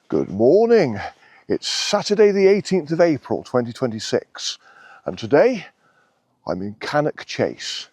Good morning. It's Saturday the 18th of April 2026 and today I'm in Cannock Chase.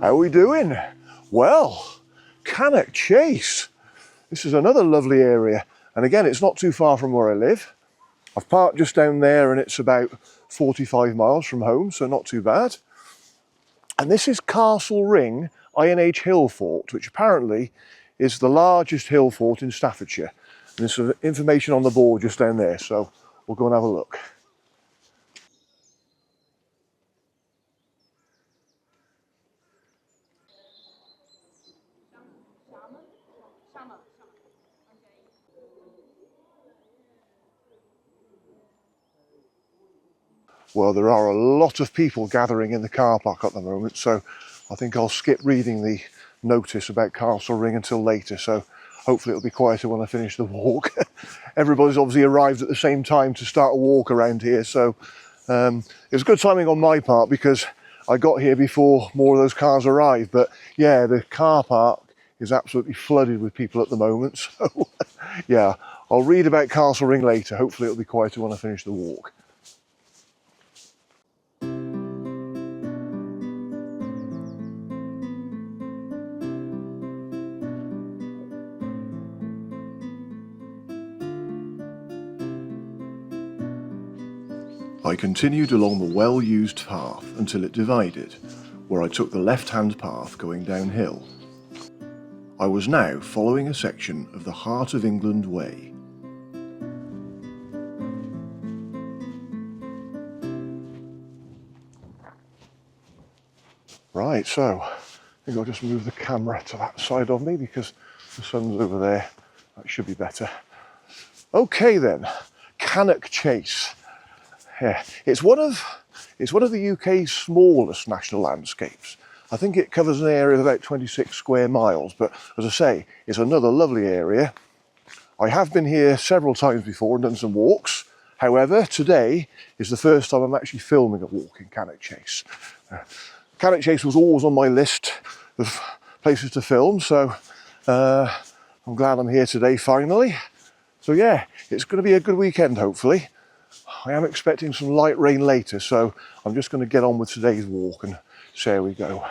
How are we doing? Well, Cannock Chase. This is another lovely area. And again, it's not too far from where I live. I've parked just down there and it's about 45 miles from home, so not too bad. And this is Castle Ring INH Hill Fort, which apparently is the largest hill fort in Staffordshire. And there's some information on the board just down there, so we'll go and have a look. Well, there are a lot of people gathering in the car park at the moment, so I think I'll skip reading the notice about Castle Ring until later, so hopefully it'll be quieter when I finish the walk. Everybody's obviously arrived at the same time to start a walk around here, so it was good timing on my part because I got here before more of those cars arrived. But yeah, the car park is absolutely flooded with people at the moment, so yeah, I'll read about Castle Ring later. Hopefully it'll be quieter when I finish the walk. I continued along the well-used path until it divided, where I took the left-hand path going downhill. I was now following a section of the Heart of England Way. Right, so I think I'll just move the camera to that side of me because the sun's over there. That should be better. Okay then, Cannock Chase. Yeah, it's one of the UK's smallest national landscapes. I think it covers an area of about 26 square miles, but as I say, it's another lovely area. I have been here several times before and done some walks. However, today is the first time I'm actually filming a walk in Cannock Chase. Cannock Chase was always on my list of places to film, so I'm glad I'm here today finally. So yeah, it's going to be a good weekend hopefully. I am expecting some light rain later, so I'm just going to get on with today's walk and see how we go.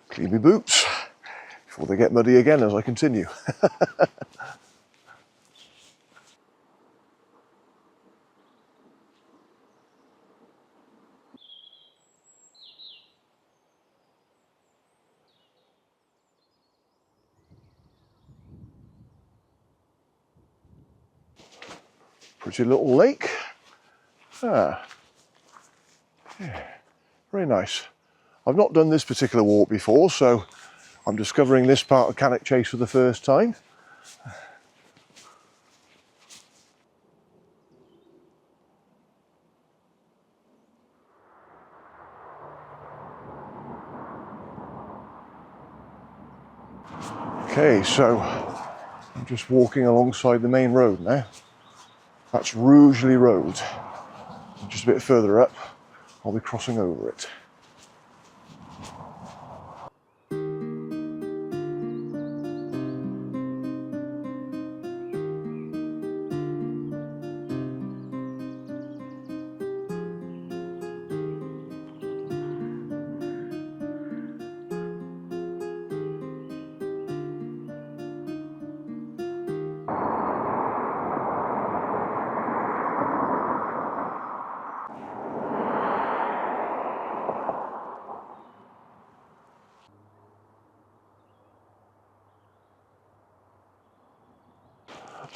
Clean my boots before they get muddy again as I continue. Pretty little lake. Yeah, very nice. I've not done this particular walk before, so I'm discovering this part of Cannock Chase for the first time. Okay, so I'm just walking alongside the main road now. That's Rugeley Road. Just a bit further up, I'll be crossing over it.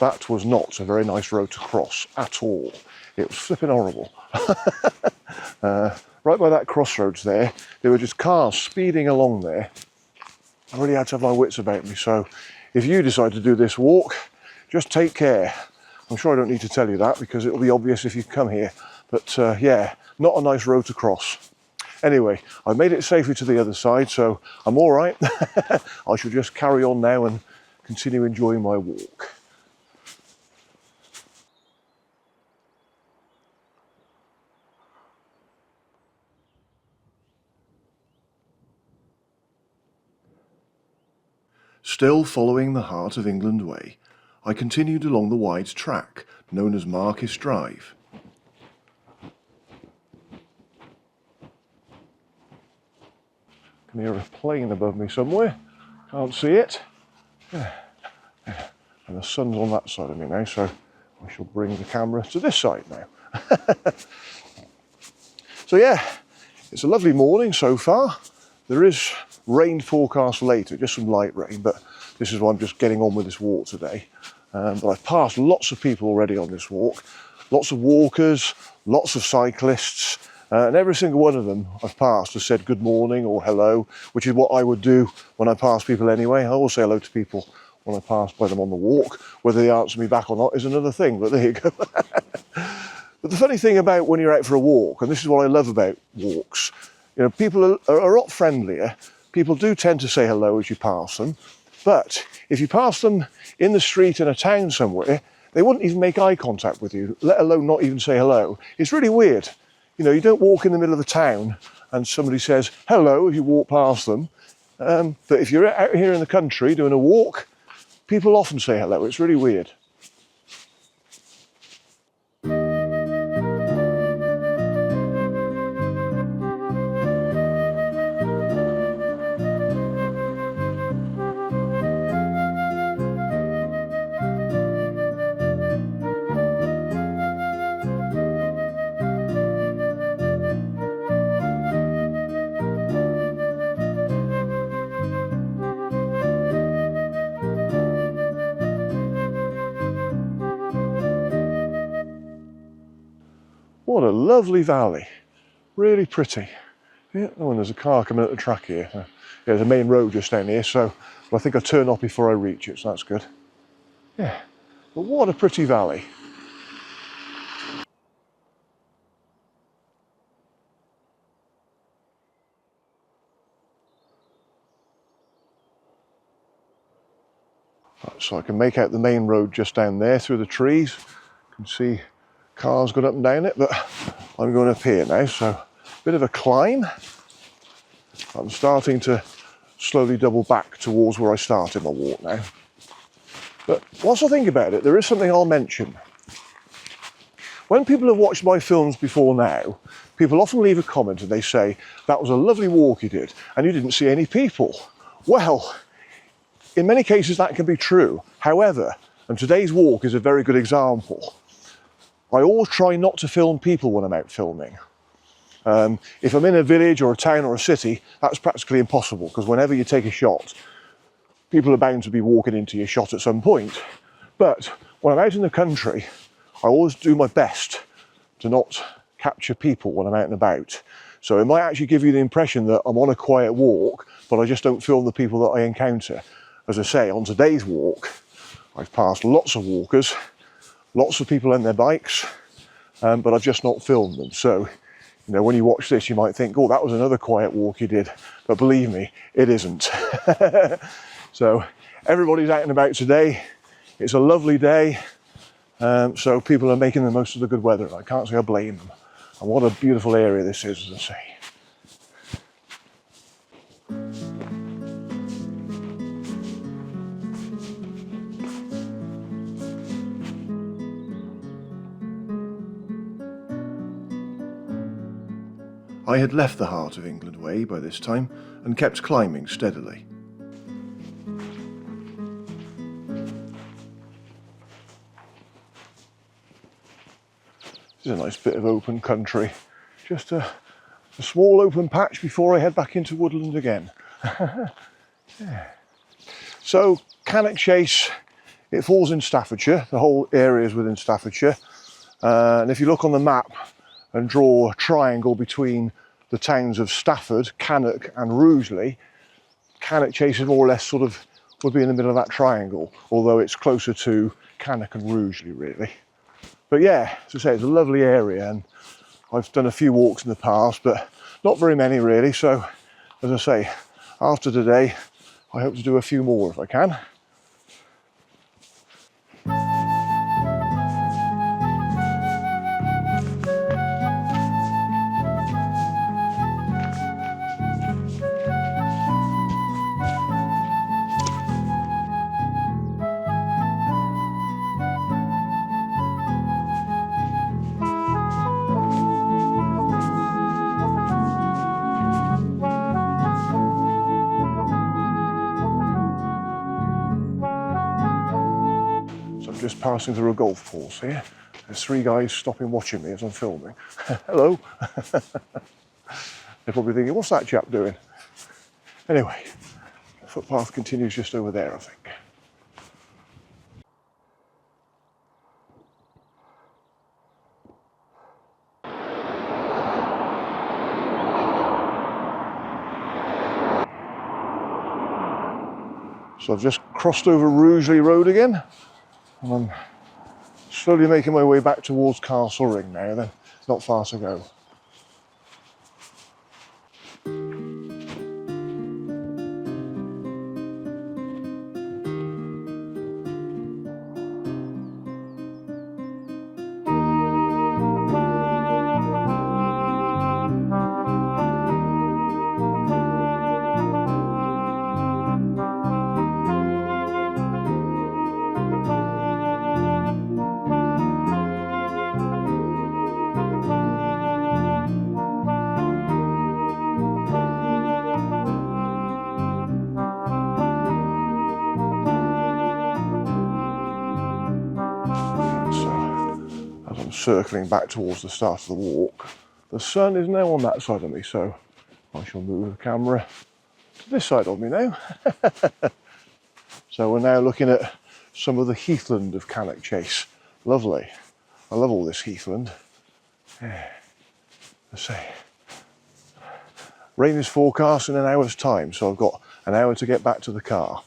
that was not a very nice road to cross at all. It was flipping horrible. Right by that crossroads there were just cars speeding along there. I really had to have my wits about me, so if you decide to do this walk, just take care. I'm sure I don't need to tell you that because it'll be obvious if you come here, but yeah, not a nice road to cross. Anyway, I've made it safely to the other side, so I'm all right. I shall just carry on now and continue enjoying my walk. Still following the Heart of England way, I continued along the wide track known as Marquesses Drive. I can hear a plane above me somewhere, can't see it. And the sun's on that side of me now, so I shall bring the camera to this side now. So yeah, it's a lovely morning so far. There is rain forecast later, just some light rain, but this is why I'm just getting on with this walk today. But I've passed lots of people already on this walk, lots of walkers, lots of cyclists, and every single one of them I've passed has said good morning or hello, which is what I would do when I pass people anyway. I always say hello to people when I pass by them on the walk. Whether they answer me back or not is another thing, but there you go. But the funny thing about when you're out for a walk, and this is what I love about walks, you know, people are a lot friendlier. People do tend to say hello as you pass them, but if you pass them in the street in a town somewhere, they wouldn't even make eye contact with you, let alone not even say hello. It's really weird. You know, you don't walk in the middle of the town and somebody says hello if you walk past them. But if you're out here in the country doing a walk, people often say hello. It's really weird. What a lovely valley, really pretty. Yeah, oh, and there's a car coming up the track here. Yeah, there's a main road just down here, so I think I'll turn off before I reach it, so that's good. Yeah, but what a pretty valley. Right, so I can make out the main road just down there through the trees. You can see cars going up and down it, but I'm going up here now, so a bit of a climb. I'm starting to slowly double back towards where I started my walk now. But whilst I think about it, there is something I'll mention. When people have watched my films before now, people often leave a comment and they say, that was a lovely walk you did, and you didn't see any people. Well, in many cases that can be true. However, and today's walk is a very good example, I always try not to film people when I'm out filming. If I'm in a village or a town or a city, that's practically impossible, because whenever you take a shot, people are bound to be walking into your shot at some point. But when I'm out in the country, I always do my best to not capture people when I'm out and about. So it might actually give you the impression that I'm on a quiet walk, but I just don't film the people that I encounter. As I say, on today's walk, I've passed lots of walkers, lots of people on their bikes, but I've just not filmed them. So, you know, when you watch this, you might think, oh, that was another quiet walk you did. But believe me, it isn't. So everybody's out and about today. It's a lovely day. So people are making the most of the good weather. I can't say I blame them. And what a beautiful area this is, as I say. I had left the Heart of England way by this time and kept climbing steadily. This is a nice bit of open country. Just a small open patch before I head back into woodland again. Yeah. So Cannock Chase It falls in Staffordshire, the whole area is within Staffordshire. And if you look on the map and draw a triangle between the towns of Stafford, Cannock and Rugeley, Cannock Chase is more or less sort of would be in the middle of that triangle, although it's closer to Cannock and Rugeley really. But yeah, as I say, it's a lovely area, and I've done a few walks in the past, but not very many really. So as I say, after today, I hope to do a few more if I can. Just passing through a golf course here. There's three guys stopping watching me as I'm filming. Hello. They're probably thinking, what's that chap doing? Anyway, the footpath continues just over there, I think. So I've just crossed over Rugeley Road again, and I'm slowly making my way back towards Castle Ring now. Then, not far to go. Circling back towards the start of the walk. The sun is now on that side of me, so I shall move the camera to this side of me now. So we're now looking at some of the heathland of Cannock Chase. Lovely. I love all this heathland. Yeah. Let's see. Rain is forecast in an hour's time, so I've got an hour to get back to the car.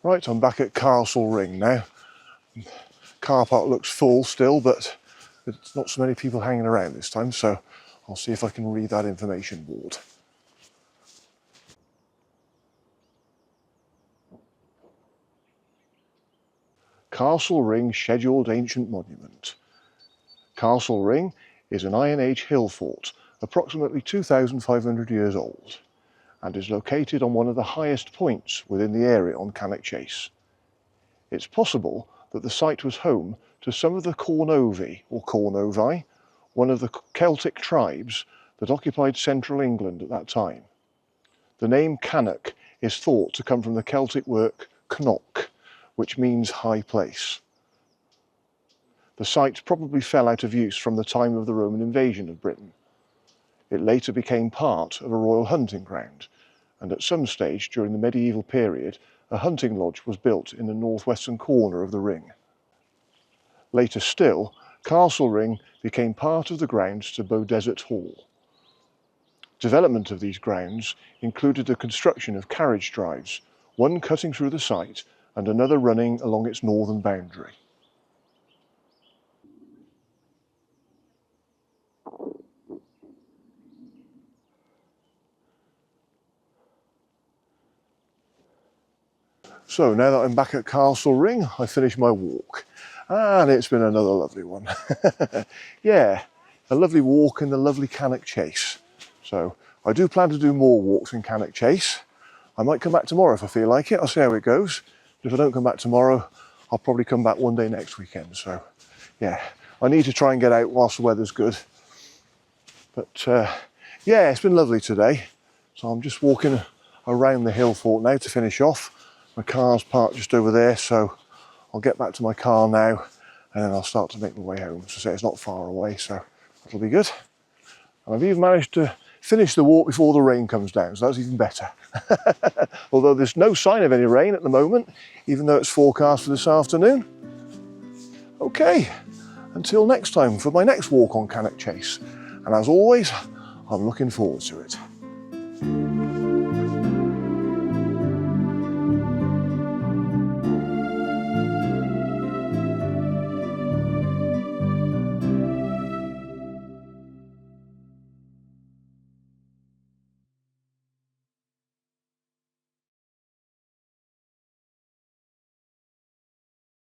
Right, I'm back at Castle Ring now. Car park looks full still, but there's not so many people hanging around this time, so I'll see if I can read that information board. Castle Ring Scheduled Ancient Monument. Castle Ring is an Iron Age hill fort, approximately 2,500 years old, and is located on one of the highest points within the area on Cannock Chase. It's possible that the site was home to some of the Cornovi, or Cornovi, one of the Celtic tribes that occupied central England at that time. The name Cannock is thought to come from the Celtic word knock, which means high place. The site probably fell out of use from the time of the Roman invasion of Britain. It later became part of a royal hunting ground, and at some stage during the medieval period, a hunting lodge was built in the northwestern corner of the ring. Later still, Castle Ring became part of the grounds to Beaudesert Hall. Development of these grounds included the construction of carriage drives, one cutting through the site and another running along its northern boundary. So now that I'm back at Castle Ring, I finished my walk. And it's been another lovely one. Yeah, a lovely walk in the lovely Cannock Chase. So I do plan to do more walks in Cannock Chase. I might come back tomorrow if I feel like it. I'll see how it goes. But if I don't come back tomorrow, I'll probably come back one day next weekend. So yeah, I need to try and get out whilst the weather's good. But yeah, it's been lovely today. So I'm just walking around the HILLFORT now to finish off. My car's parked just over there, so I'll get back to my car now and then I'll start to make my way home. So it's not far away, so that'll be good. And I've even managed to finish the walk before the rain comes down, so that's even better. Although there's no sign of any rain at the moment, even though it's forecast for this afternoon. Okay, until next time for my next walk on Cannock Chase. And as always, I'm looking forward to it.